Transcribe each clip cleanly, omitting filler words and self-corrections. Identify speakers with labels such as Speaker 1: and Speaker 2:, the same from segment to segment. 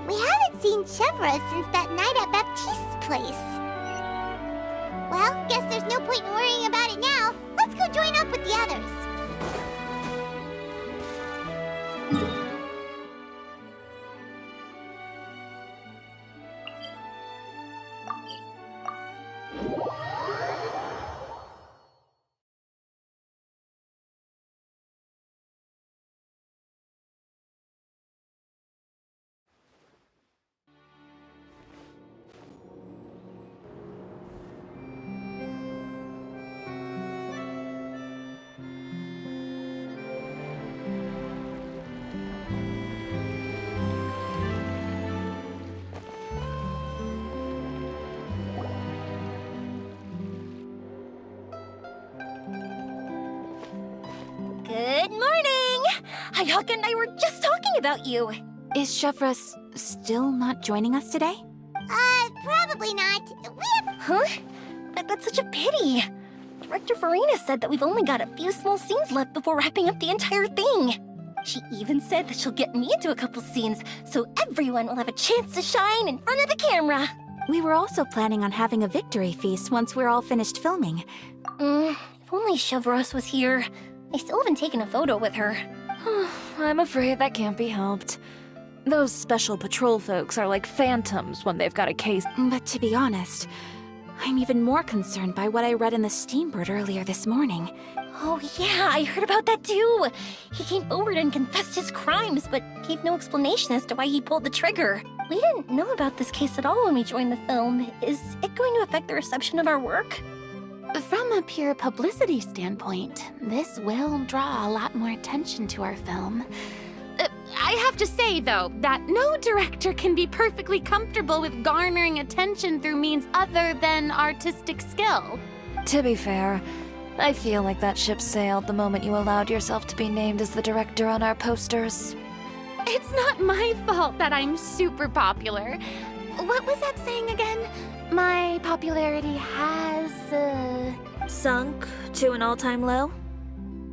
Speaker 1: We haven't seen Chevra since that night at Baptiste's place. Well, guess there's no point in worrying about it now. Let's go join up with the others.
Speaker 2: Good morning! Hayaka and I were just talking about you.
Speaker 3: Is Chevra still not joining us today?
Speaker 1: Probably not.
Speaker 2: Huh? That's such a pity. Director Farina said that we've only got a few small scenes left before wrapping up the entire thing. She even said that she'll get me into a couple scenes, so everyone will have a chance to shine in front of the camera.
Speaker 3: We were also planning on having a victory feast once we're all finished filming.
Speaker 2: If only Chevros was here. I still haven't taken a photo with her.
Speaker 4: I'm afraid that can't be helped. Those special patrol folks are like phantoms when they've got a case.
Speaker 3: But to be honest, I'm even more concerned by what I read in the Steambird earlier this morning.
Speaker 2: Oh yeah, I heard about that too. He came forward and confessed his crimes, but gave no explanation as to why he pulled the trigger. We didn't know about this case at all when we joined the film. Is it going to affect the reception of our work?
Speaker 5: From a pure publicity standpoint, this will draw a lot more attention to our film. I have to say, though, that no director can be perfectly comfortable with garnering attention through means other than artistic skill.
Speaker 4: To be fair, I feel like that ship sailed the moment you allowed yourself to be named as the director on our posters.
Speaker 5: It's not my fault that I'm super popular. What was that saying again? My popularity has,
Speaker 3: Sunk to an all-time low?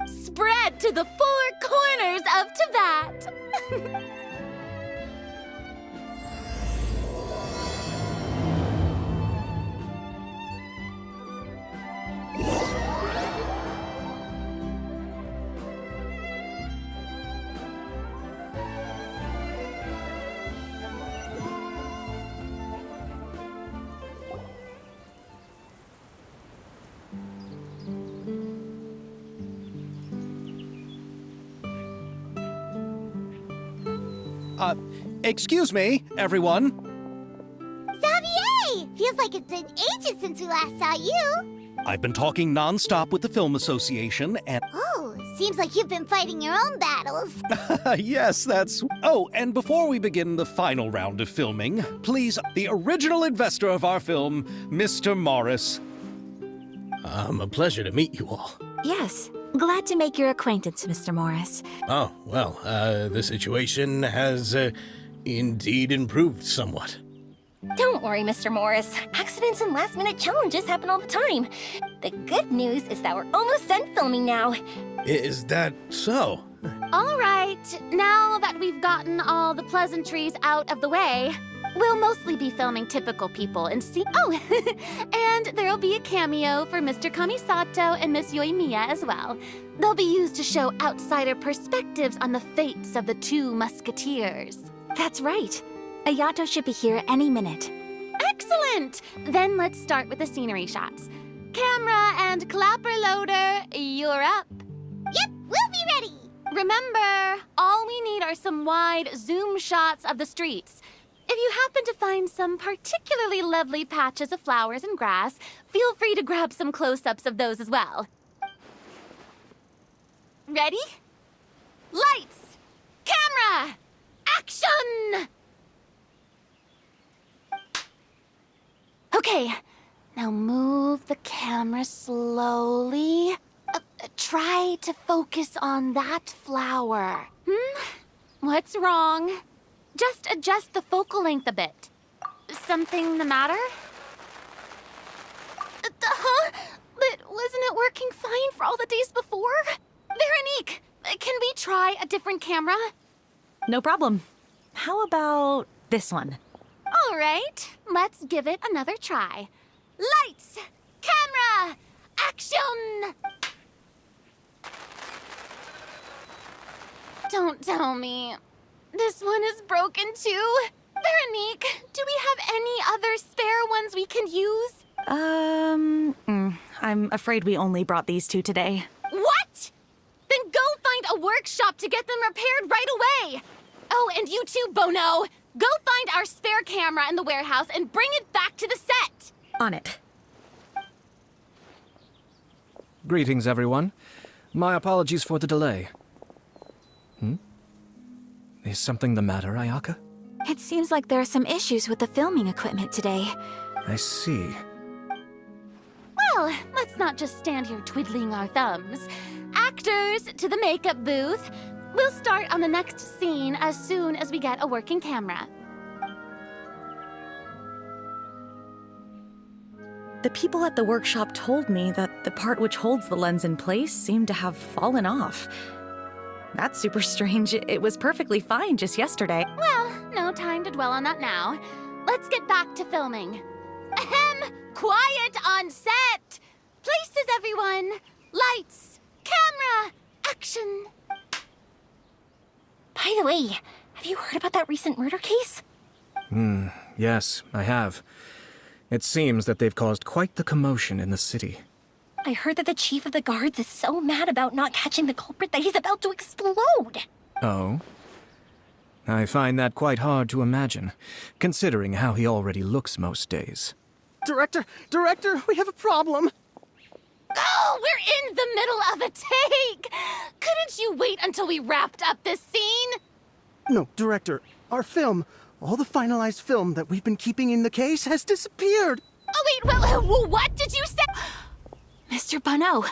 Speaker 5: spread to the four corners of Tempat.
Speaker 6: Excuse me, everyone.
Speaker 1: Xavier! Feels like it's been ages since we last saw you.
Speaker 6: I've been talking nonstop with the Film Association, and
Speaker 1: Oh, seems like you've been fighting your own battles.
Speaker 6: yes, that's... Oh, and before we begin the final round of filming, please, the original investor of our film, Mr. Morris.
Speaker 7: A pleasure to meet you all.
Speaker 3: Yes. Glad to make your acquaintance, Mr. Morris.
Speaker 7: Oh, well, the situation has indeed improved somewhat.
Speaker 2: Don't worry, Mr. Morris. Accidents and last-minute challenges happen all the time. The good news is that we're almost done filming now.
Speaker 7: Is that so?
Speaker 5: All right, now that we've gotten all the pleasantries out of the way, we'll mostly be filming typical people and see. Oh, and there'll be a cameo for Mr. Kamisato and Miss Yoimiya as well. They'll be used to show outsider perspectives on the fates of the two musketeers.
Speaker 3: That's right. Ayato should be here any minute.
Speaker 5: Excellent! Then let's start with the scenery shots. Camera and clapper loader, you're up.
Speaker 1: Yep, we'll be ready.
Speaker 5: Remember, all we need are some wide zoom shots of the streets. If you happen to find some particularly lovely patches of flowers and grass, feel free to grab some close-ups of those as well. Ready? Lights! Camera! Action! Okay, now move the camera slowly. Try to focus on that flower. What's wrong? Just adjust the focal length a bit. Something the matter? Huh? But wasn't it working fine for all the days before? Veronique, can we try a different camera?
Speaker 3: No problem. How about this one?
Speaker 5: All right, let's give it another try. Lights! Camera! Action! Don't tell me. This one is broken too. Veronique, do we have any other spare ones we can use?
Speaker 3: I'm afraid we only brought these two today.
Speaker 5: What? Then go find a workshop to get them repaired right away. Oh, and you too, Bono. Go find our spare camera in the warehouse and bring it back to the set.
Speaker 3: On it.
Speaker 8: Greetings, everyone. My apologies for the delay. Is something the matter, Ayaka?
Speaker 3: It seems like there are some issues with the filming equipment today.
Speaker 8: I see.
Speaker 5: Well, let's not just stand here twiddling our thumbs. Actors, to the makeup booth. We'll start on the next scene as soon as we get a working camera.
Speaker 3: The people at the workshop told me that the part which holds the lens in place seemed to have fallen off. That's super strange. It was perfectly fine just yesterday.
Speaker 5: Well, no time to dwell on that now. Let's get back to filming. Ahem! Quiet on set! Places, everyone! Lights! Camera! Action!
Speaker 2: By the way, have you heard about that recent murder case?
Speaker 8: Yes, I have. It seems that they've caused quite the commotion in the city.
Speaker 2: I heard that the chief of the guards is so mad about not catching the culprit that he's about to explode.
Speaker 8: Oh? I find that quite hard to imagine, considering how he already looks most days.
Speaker 9: Director, we have a problem.
Speaker 5: Oh, we're in the middle of a take! Couldn't you wait until we wrapped up this scene?
Speaker 9: No, Director, our film, all the finalized film that we've been keeping in the case has disappeared.
Speaker 5: Oh, wait, well, what did you say?
Speaker 3: Mr. Bono,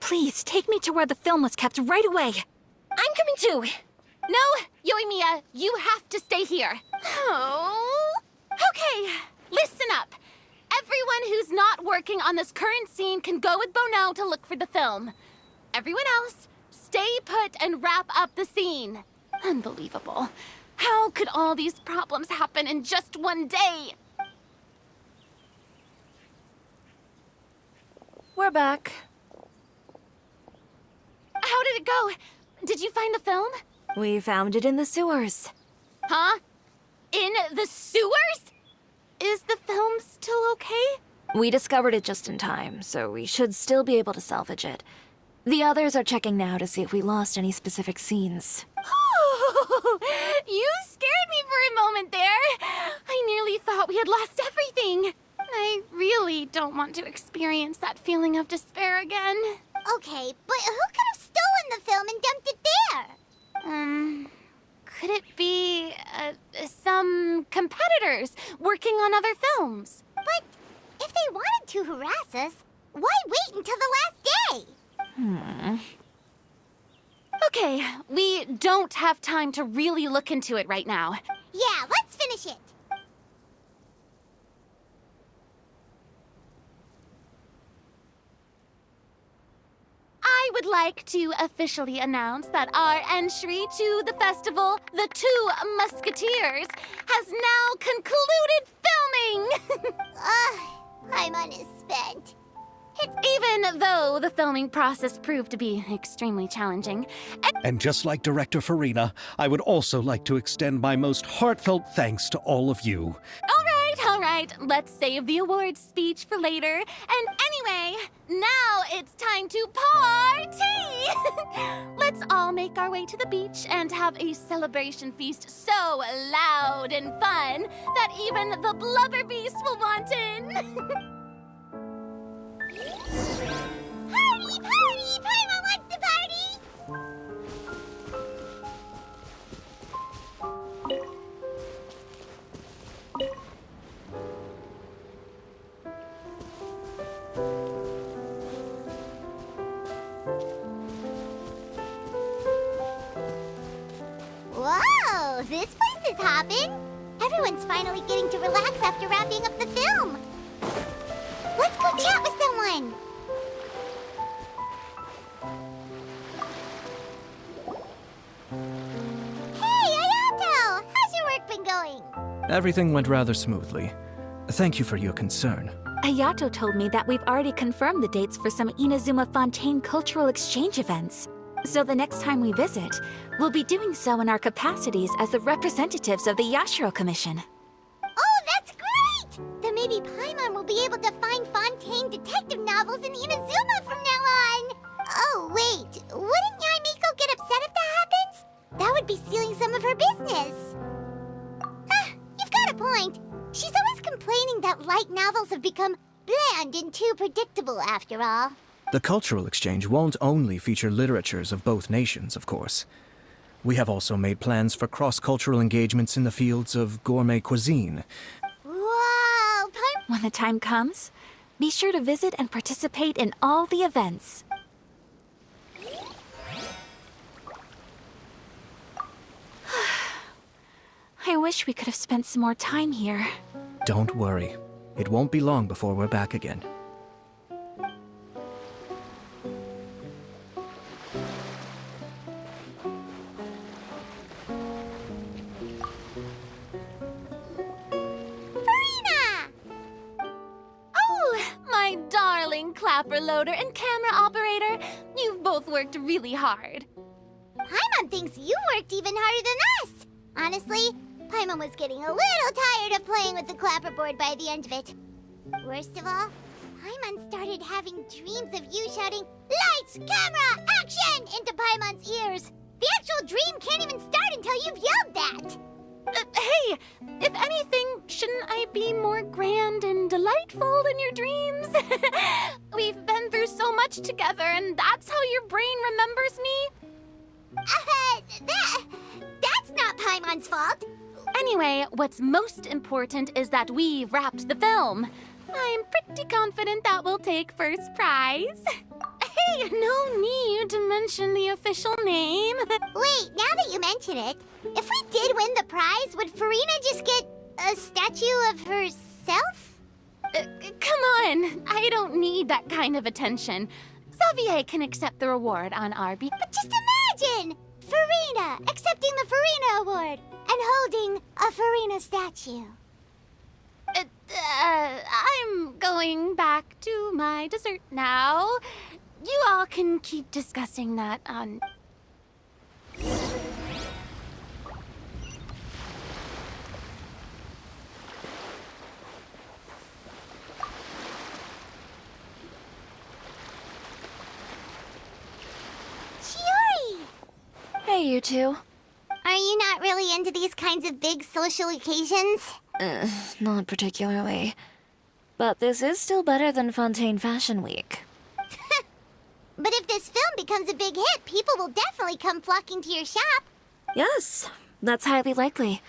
Speaker 3: please take me to where the film was kept right away.
Speaker 2: I'm coming too.
Speaker 5: No, Yoimiya, you have to stay here. Oh. Okay, listen up. Everyone who's not working on this current scene can go with Bono to look for the film. Everyone else, stay put and wrap up the scene. Unbelievable. How could all these problems happen in just one day?
Speaker 4: We're back.
Speaker 5: How did it go? Did you find the film?
Speaker 4: We found it in the sewers.
Speaker 5: Huh? In the sewers? Is the film still okay?
Speaker 4: We discovered it just in time, so we should still be able to salvage it. The others are checking now to see if we lost any specific scenes.
Speaker 5: Oh, you scared me for a moment there. I nearly thought we had lost everything. I really don't want to experience that feeling of despair again.
Speaker 1: Okay, but who could have stolen the film and dumped it there?
Speaker 5: Could it be, some competitors working on other films?
Speaker 1: But if they wanted to harass us, why wait until the last day?
Speaker 5: Okay, we don't have time to really look into it right now.
Speaker 1: Yeah, let's finish it.
Speaker 5: I would like to officially announce that our entry to the festival, The Two Musketeers, has now concluded filming!
Speaker 1: I'm unspent.
Speaker 5: Even though the filming process proved to be extremely challenging.
Speaker 6: And just like Director Farina, I would also like to extend my most heartfelt thanks to all of you.
Speaker 5: All right, let's save the awards speech for later. And anyway, now it's time to party! Let's all make our way to the beach and have a celebration feast so loud and fun that even the blubber beast will want in.
Speaker 1: Party, party! Paimon wants to party! Whoa, this place is hopping. Everyone's finally getting to relax after wrapping up the film. Let's go chat with someone. Hey, Ayato! How's your work been going?
Speaker 8: Everything went rather smoothly. Thank you for your concern.
Speaker 2: Ayato told me that we've already confirmed the dates for some Inazuma Fontaine cultural exchange events. So the next time we visit, we'll be doing so in our capacities as the representatives of the Yashiro Commission.
Speaker 1: Oh, that's great! Then maybe Paimon will be able to find Fontaine detective novels in Inazuma from now on. Oh, wait. Wouldn't Yae Miko get upset if that happens? That would be stealing some of her business. You've got a point. She's always complaining that light novels have become bland and too predictable after all.
Speaker 8: The cultural exchange won't only feature literatures of both nations, of course. We have also made plans for cross-cultural engagements in the fields of gourmet cuisine.
Speaker 1: Whoa,
Speaker 2: When the time comes, be sure to visit and participate in all the events. I wish we could have spent some more time here.
Speaker 8: Don't worry. It won't be long before we're back again.
Speaker 5: My darling clapper loader and camera operator, you've both worked really hard.
Speaker 1: Paimon thinks you worked even harder than us. Honestly, Paimon was getting a little tired of playing with the clapperboard by the end of it. Worst of all, Paimon started having dreams of you shouting, "Lights, camera, action!" into Paimon's ears. The actual dream can't even start until you've yelled that.
Speaker 5: Hey, if anything, shouldn't I be more grand and delightful in your dreams? We've been through so much together, and that's how your brain remembers me?
Speaker 1: That's not Paimon's fault.
Speaker 5: Anyway, what's most important is that we've wrapped the film. I'm pretty confident that we'll take first prize. Hey, no need to mention the official name.
Speaker 1: Wait, now that you mention it, if we did win the prize, would Farina just get a statue of herself?
Speaker 5: Come on, I don't need that kind of attention. Xavier can accept the reward on our behalf.
Speaker 1: But just imagine! Farina accepting the Farina Award and holding a Farina statue.
Speaker 5: I'm going back to my dessert now. You all can keep discussing that on...
Speaker 1: Chiori!
Speaker 4: Hey, you two.
Speaker 1: Are you not really into these kinds of big social occasions?
Speaker 4: Not particularly. But this is still better than Fontaine Fashion Week.
Speaker 1: But if this film becomes a big hit, people will definitely come flocking to your shop.
Speaker 4: Yes, that's highly likely.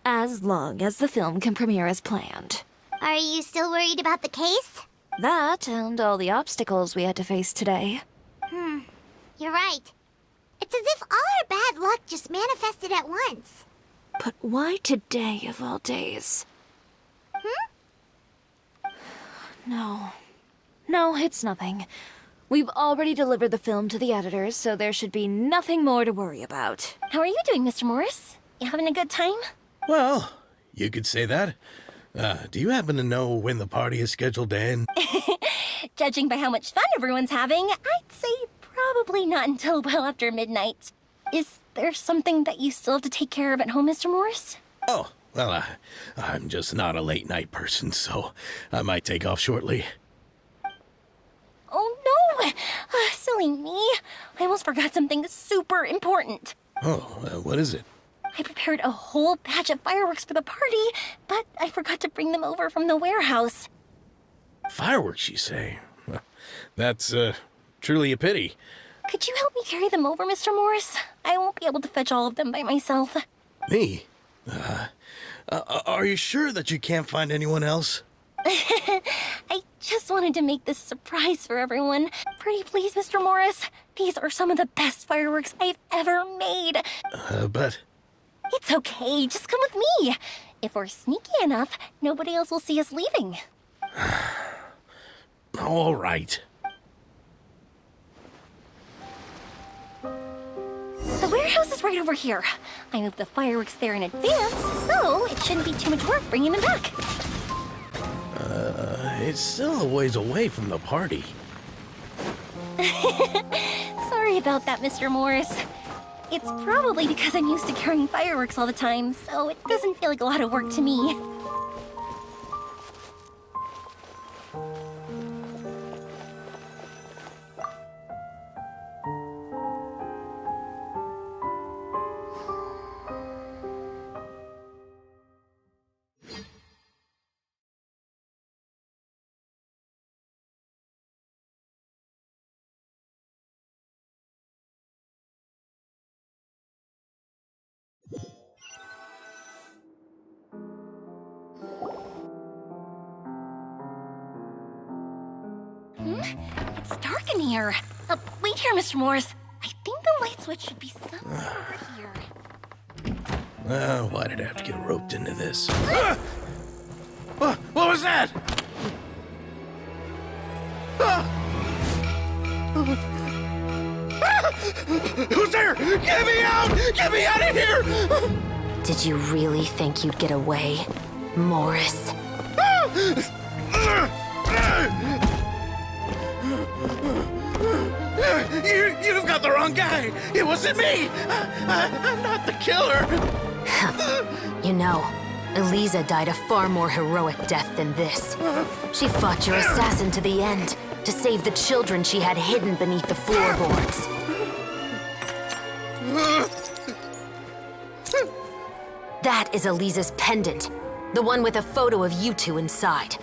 Speaker 4: As long as the film can premiere as planned.
Speaker 1: Are you still worried about the case?
Speaker 4: That and all the obstacles we had to face today.
Speaker 1: You're right. It's as if all our bad luck just manifested at once.
Speaker 4: But why today of all days? No, it's nothing. We've already delivered the film to the editors, so there should be nothing more to worry about.
Speaker 2: How are you doing, Mr. Morris? You having a good time?
Speaker 7: Well, you could say that. Do you happen to know when the party is scheduled to end?
Speaker 2: judging by how much fun everyone's having, I'd say probably not until well after midnight. Is there something that you still have to take care of at home, Mr. Morris?
Speaker 7: Oh, well, I'm just not a late night person, so I might take off shortly.
Speaker 2: Oh no! Silly me. I almost forgot something super important.
Speaker 7: Oh, what is it?
Speaker 2: I prepared a whole batch of fireworks for the party, but I forgot to bring them over from the warehouse.
Speaker 7: Fireworks, you say? Well, that's truly a pity.
Speaker 2: Could you help me carry them over, Mr. Morris? I won't be able to fetch all of them by myself.
Speaker 7: Me? Are you sure that you can't find anyone else?
Speaker 2: I just wanted to make this a surprise for everyone. Pretty please, Mr. Morris. These are some of the best fireworks I've ever made.
Speaker 7: But...
Speaker 2: It's okay, just come with me. If we're sneaky enough, nobody else will see us leaving.
Speaker 7: All right.
Speaker 2: The warehouse is right over here. I moved the fireworks there in advance, so it shouldn't be too much work bringing them back.
Speaker 7: It's still a ways away from the party.
Speaker 2: Sorry about that, Mr. Morris. It's probably because I'm used to carrying fireworks all the time, so it doesn't feel like a lot of work to me. It's dark in here. Wait here, Mr. Morris. I think the light switch should be somewhere over here.
Speaker 7: Why did I have to get roped into this? What was that? Who's there? Get me out! Get me out of here!
Speaker 10: Did you really think you'd get away, Morris?
Speaker 7: You've got the wrong guy! It wasn't me! I'm not the killer!
Speaker 10: You know, Eliza died a far more heroic death than this. She fought your assassin to the end, to save the children she had hidden beneath the floorboards. That is Eliza's pendant. The one with a photo of you two inside.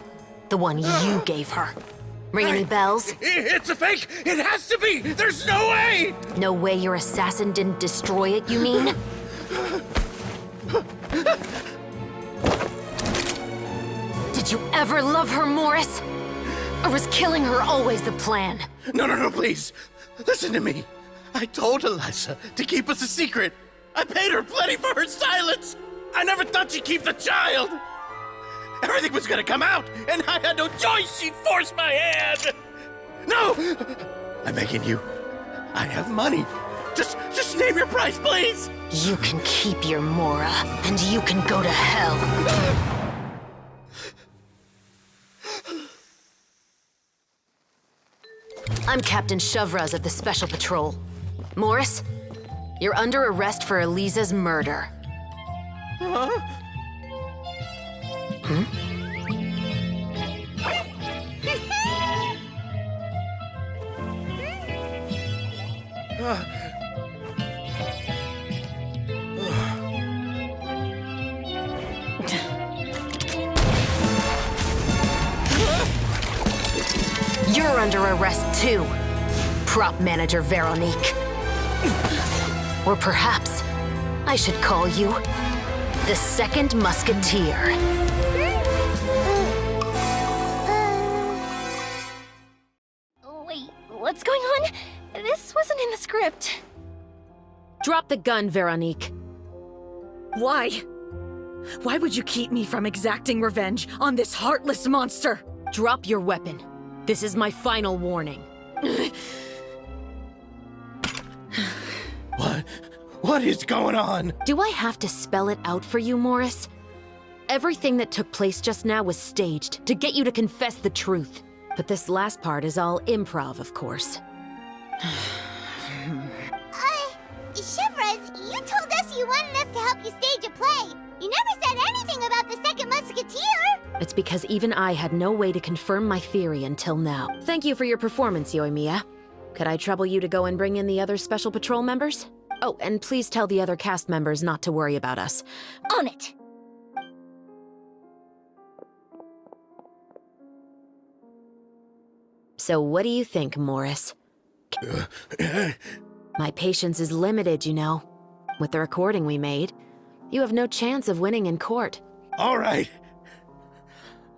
Speaker 10: The one you gave her. Ring any bells?
Speaker 7: It's a fake! It has to be! There's no way!
Speaker 10: No way your assassin didn't destroy it, you mean? Did you ever love her, Morris? Or was killing her always the plan?
Speaker 7: No, please. Listen to me. I told Eliza to keep us a secret. I paid her plenty for her silence. I never thought she'd keep the child. Everything was gonna come out, and I had no choice. She'd force my hand. No! I'm begging you. I have money. Just name your price, please.
Speaker 10: You can keep your Mora, and you can go to hell. I'm Captain Shovraz of the Special Patrol. Morris, you're under arrest for Eliza's murder.
Speaker 7: Huh?
Speaker 10: You're under arrest too, prop manager Veronique. Or perhaps I should call you the Second Musketeer.
Speaker 2: Wait, what's going on? This wasn't in the script.
Speaker 10: Drop the gun, Veronique.
Speaker 3: Why? Why would you keep me from exacting revenge on this heartless monster?
Speaker 10: Drop your weapon. This is my final warning.
Speaker 7: What is going on?
Speaker 10: Do I have to spell it out for you, Morris? Everything that took place just now was staged to get you to confess the truth. But this last part is all improv, of course.
Speaker 1: Chevrolet, you told us you wanted us to help you stage a play. You never said anything about the Second Musketeer.
Speaker 10: It's because even I had no way to confirm my theory until now. Thank you for your performance, Yoimiya. Could I trouble you to go and bring in the other Special Patrol members? Oh, and please tell the other cast members not to worry about us.
Speaker 2: On it!
Speaker 10: So what do you think, Morris? My patience is limited, you know. With the recording we made, you have no chance of winning in court.
Speaker 7: All right.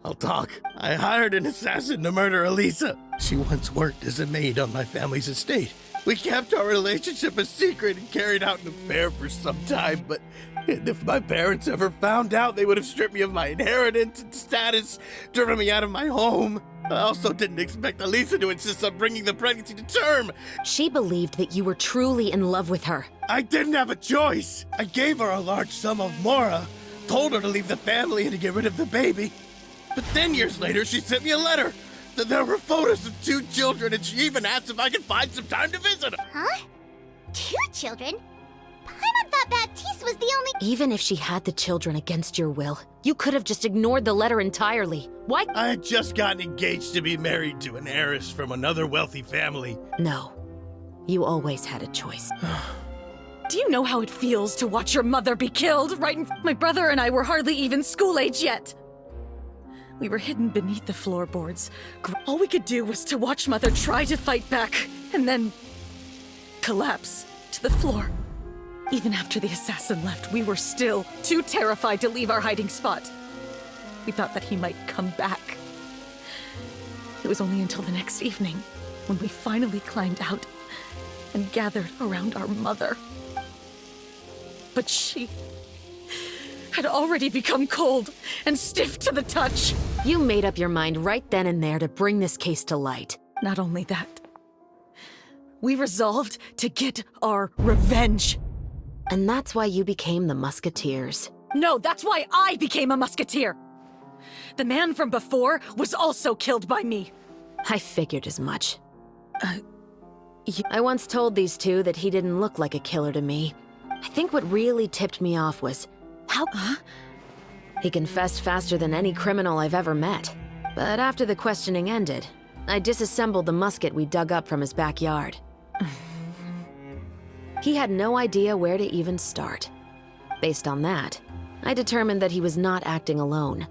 Speaker 7: I'll talk. I hired an assassin to murder Elisa. She once worked as a maid on my family's estate. We kept our relationship a secret and carried out an affair for some time, but if my parents ever found out, they would have stripped me of my inheritance and status, driven me out of my home. I also didn't expect Elisa to insist on bringing the pregnancy to term.
Speaker 10: She believed that you were truly in love with her.
Speaker 7: I didn't have a choice. I gave her a large sum of mora, told her to leave the family and to get rid of the baby. But then years later, she sent me a letter. There were photos of 2 children, and she even asked if I could find some time to visit them.
Speaker 1: Huh? 2 children? Paimon thought Baptiste was the only—
Speaker 10: Even if she had the children against your will, you could have just ignored the letter entirely. Why?
Speaker 7: I had just gotten engaged to be married to an heiress from another wealthy family.
Speaker 10: No. You always had a choice.
Speaker 3: Do you know how it feels to watch your mother be killed right in— My brother and I were hardly even school age yet. We were hidden beneath the floorboards. All we could do was to watch Mother try to fight back, and then collapse to the floor. Even after the assassin left, we were still too terrified to leave our hiding spot. We thought that he might come back. It was only until the next evening when we finally climbed out and gathered around our mother. But she had already become cold and stiff to the touch.
Speaker 10: You made up your mind right then and there to bring this case to light.
Speaker 3: Not only that, we resolved to get our revenge.
Speaker 10: And that's why you became the Musketeers.
Speaker 3: No, that's why I became a musketeer. The man from before was also killed by me.
Speaker 10: I figured as much. I once told these 2 that he didn't look like a killer to me. I think what really tipped me off was how... He confessed faster than any criminal I've ever met. But after the questioning ended, I disassembled the musket we dug up from his backyard. He had no idea where to even start. Based on that, I determined that he was not acting alone.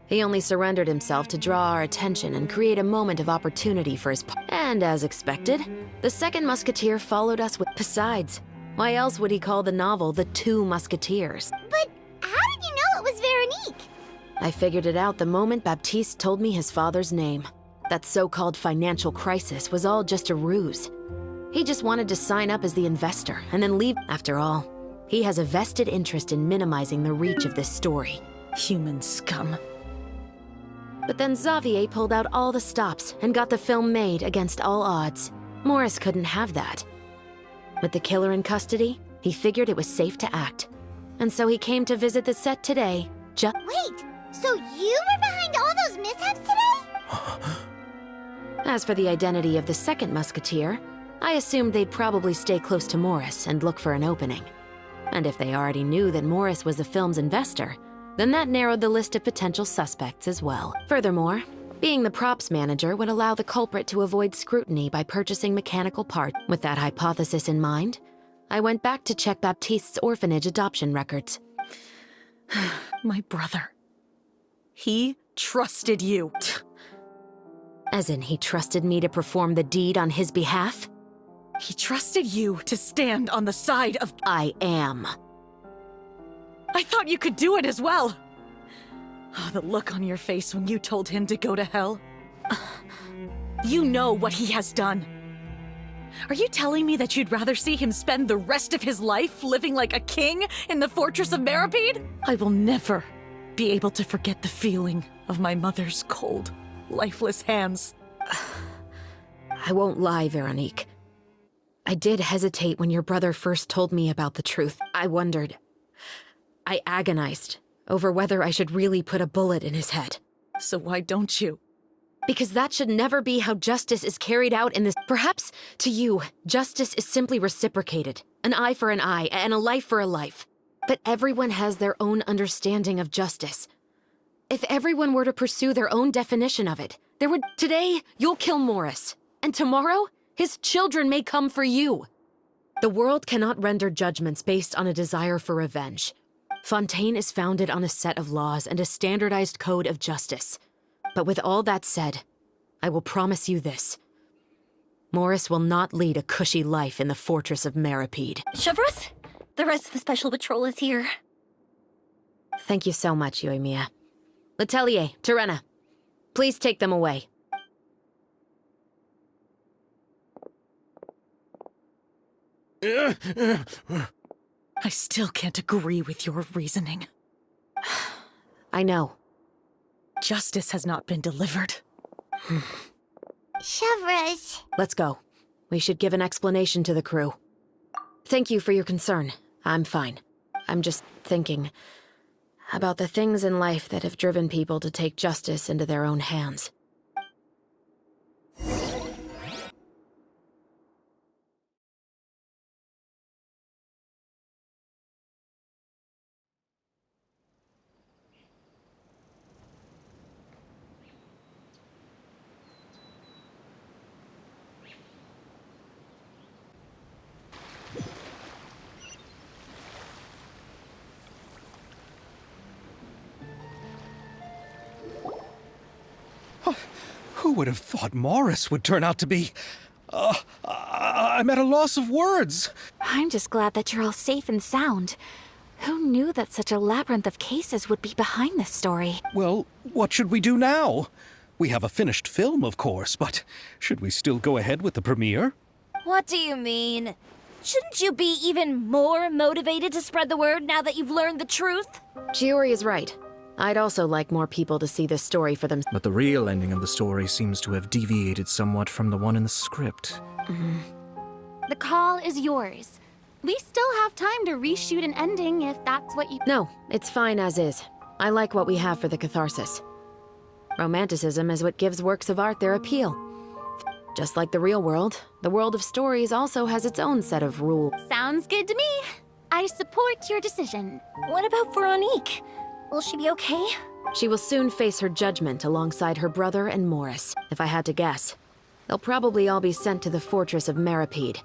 Speaker 10: He only surrendered himself to draw our attention and create a moment of opportunity for his And as expected, the second musketeer followed us with... Besides, why else would he call the novel The 2 Musketeers?
Speaker 1: But how did you know it was Veronique?
Speaker 10: I figured it out the moment Baptiste told me his father's name. That so-called financial crisis was all just a ruse. He just wanted to sign up as the investor and then leave. After all, he has a vested interest in minimizing the reach of this story.
Speaker 3: Human scum.
Speaker 10: But then Xavier pulled out all the stops and got the film made against all odds. Morris couldn't have that. With the killer in custody, he figured it was safe to act. And so he came to visit the set today,
Speaker 1: Wait, so you were behind all those mishaps today?
Speaker 10: As for the identity of the second musketeer, I assumed they'd probably stay close to Morris and look for an opening. And if they already knew that Morris was the film's investor, then that narrowed the list of potential suspects as well. Furthermore, being the props manager would allow the culprit to avoid scrutiny by purchasing mechanical parts. With that hypothesis in mind, I went back to check Baptiste's orphanage adoption records.
Speaker 3: My brother. He trusted you.
Speaker 10: As in, he trusted me to perform the deed on his behalf?
Speaker 3: He trusted you to stand on the side of—
Speaker 10: I am.
Speaker 3: I thought you could do it as well. Oh, the look on your face when you told him to go to hell. You know what he has done. Are you telling me that you'd rather see him spend the rest of his life living like a king in the fortress of Meripede? I will never be able to forget the feeling of my mother's cold, lifeless hands.
Speaker 10: I won't lie, Veronique. I did hesitate when your brother first told me about the truth. I wondered. I agonized over whether I should really put a bullet in his head.
Speaker 3: So why don't you?
Speaker 10: Because that should never be how justice is carried out in this. Perhaps, to you, justice is simply reciprocated. An eye for an eye, and a life for a life. But everyone has their own understanding of justice. If everyone were to pursue their own definition of it, there would— Today, you'll kill Morris. And tomorrow, his children may come for you. The world cannot render judgments based on a desire for revenge. Fontaine is founded on a set of laws and a standardized code of justice. But with all that said, I will promise you this. Morris will not lead a cushy life in the fortress of Meripede.
Speaker 2: Chevros, the rest of the Special Patrol is here.
Speaker 10: Thank you so much, Yoimiya. Letelier, Terena, please take them away.
Speaker 3: I still can't agree with your reasoning.
Speaker 10: I know.
Speaker 3: Justice has not been delivered.
Speaker 1: Chevros.
Speaker 10: Let's go. We should give an explanation to the crew. Thank you for your concern. I'm fine. I'm just thinking about the things in life that have driven people to take justice into their own hands.
Speaker 6: Who would have thought Morris would turn out to be... I'm at a loss of words.
Speaker 5: I'm just glad that you're all safe and sound. Who knew that such a labyrinth of cases would be behind this story?
Speaker 6: Well, what should we do now? We have a finished film, of course, but should we still go ahead with the premiere?
Speaker 4: What do you mean? Shouldn't you be even more motivated to spread the word now that you've learned the truth?
Speaker 10: Chiori is right. I'd also like more people to see this story for themselves.
Speaker 8: But the real ending of the story seems to have deviated somewhat from the one in the script.
Speaker 5: The call is yours. We still have time to reshoot an ending if that's what you...
Speaker 10: No, it's fine as is. I like what we have for the catharsis. Romanticism is what gives works of art their appeal. Just like the real world, the world of stories also has its own set of rules.
Speaker 5: Sounds good to me. I support your decision.
Speaker 2: What about Veronique? Will she be okay?
Speaker 10: She will soon face her judgment alongside her brother and Morris, if I had to guess. They'll probably all be sent to the fortress of Meripede.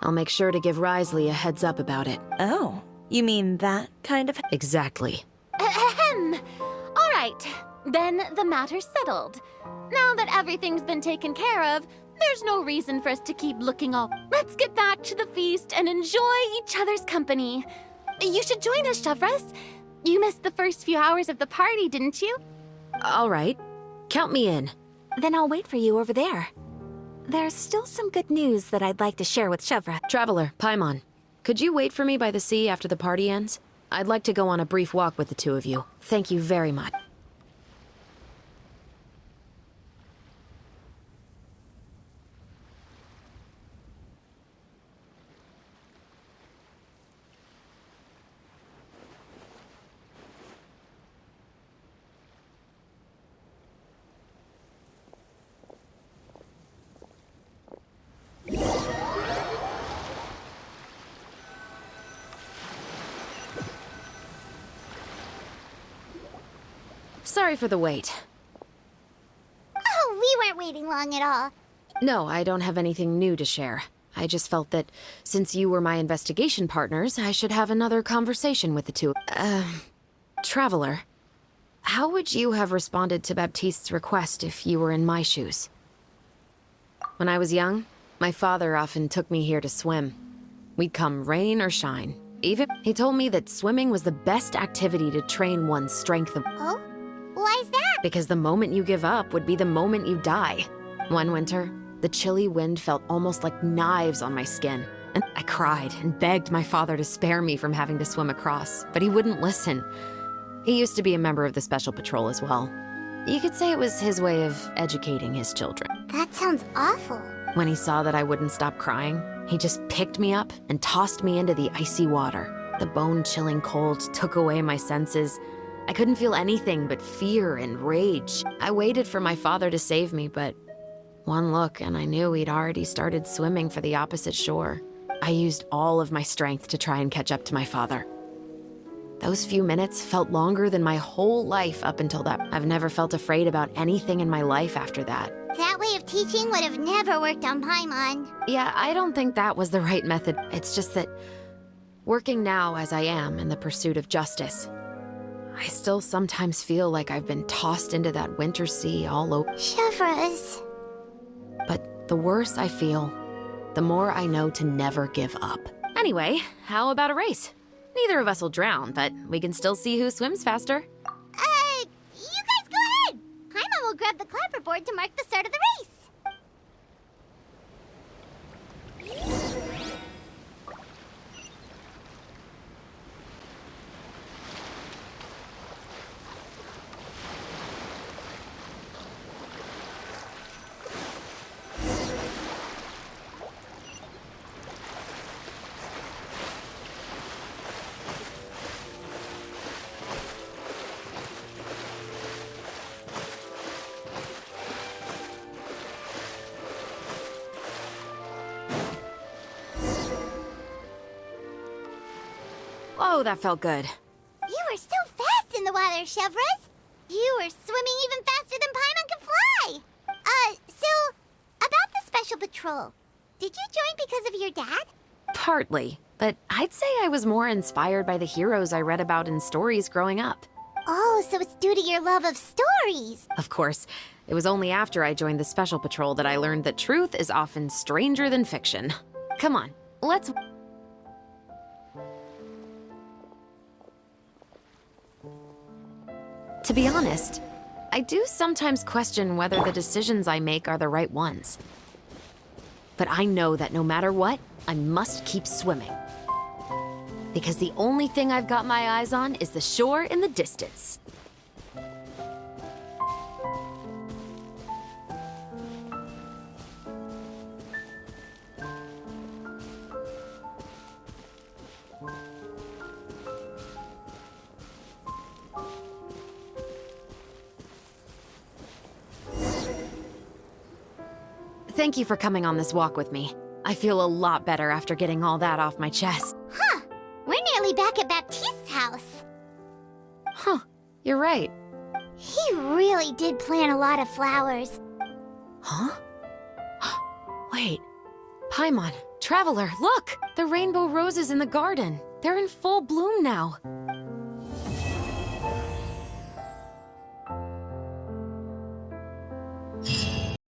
Speaker 10: I'll make sure to give Risley a heads up about it.
Speaker 4: Oh, you mean that kind of...
Speaker 10: Exactly.
Speaker 5: Ahem. All right, then the matter's settled. Now that everything's been taken care of, there's no reason for us to keep looking all... Let's get back to the feast and enjoy each other's company. You should join us, Chevros. You missed the first few hours of the party, didn't you?
Speaker 10: All right. Count me in.
Speaker 2: Then I'll wait for you over there. There's still some good news that I'd like to share with Chevra.
Speaker 10: Traveler, Paimon, could you wait for me by the sea after the party ends? I'd like to go on a brief walk with the two of you. Thank you very much. Sorry for the wait.
Speaker 1: Oh, we weren't waiting long at all.
Speaker 10: No, I don't have anything new to share. I just felt that since you were my investigation partners, I should have another conversation with the two. Traveler, how would you have responded to Baptiste's request if you were in my shoes? When I was young, my father often took me here to swim. We'd come rain or shine. He told me that swimming was the best activity to train one's strength of...
Speaker 1: Oh? Why's that?
Speaker 10: Because the moment you give up would be the moment you die. One winter, the chilly wind felt almost like knives on my skin. And I cried and begged my father to spare me from having to swim across, but he wouldn't listen. He used to be a member of the Special Patrol as well. You could say it was his way of educating his children.
Speaker 1: That sounds awful.
Speaker 10: When he saw that I wouldn't stop crying, he just picked me up and tossed me into the icy water. The bone-chilling cold took away my senses. I couldn't feel anything but fear and rage. I waited for my father to save me, but one look and I knew he'd already started swimming for the opposite shore. I used all of my strength to try and catch up to my father. Those few minutes felt longer than my whole life up until that. I've never felt afraid about anything in my life after that.
Speaker 1: That way of teaching would have never worked on Paimon.
Speaker 10: Yeah, I don't think that was the right method. It's just that working now as I am in the pursuit of justice, I still sometimes feel like I've been tossed into that winter sea all over.
Speaker 1: Chevrolet.
Speaker 10: But the worse I feel, the more I know to never give up. Anyway, how about a race? Neither of us will drown, but we can still see who swims faster.
Speaker 1: You guys go ahead. Paimon will grab the clapperboard to mark the start of the race.
Speaker 10: Oh, that felt good.
Speaker 1: You were so fast in the water, Chevrolet. You were swimming even faster than Paimon could fly. So, about the special patrol, did you join because of your dad?
Speaker 10: Partly, but I'd say I was more inspired by the heroes I read about in stories growing up.
Speaker 1: Oh, so it's due to your love of stories.
Speaker 10: Of course, it was only after I joined the Special Patrol that I learned that truth is often stranger than fiction. Come on, let's... To be honest, I do sometimes question whether the decisions I make are the right ones. But I know that no matter what, I must keep swimming. Because the only thing I've got my eyes on is the shore in the distance. Thank you for coming on this walk with me. I feel a lot better after getting all that off my chest.
Speaker 1: Huh. We're nearly back at Baptiste's house.
Speaker 10: Huh, you're right.
Speaker 1: He really did plant a lot of flowers.
Speaker 10: Huh? Wait. Paimon, Traveler, look! The rainbow roses in the garden. They're in full bloom now.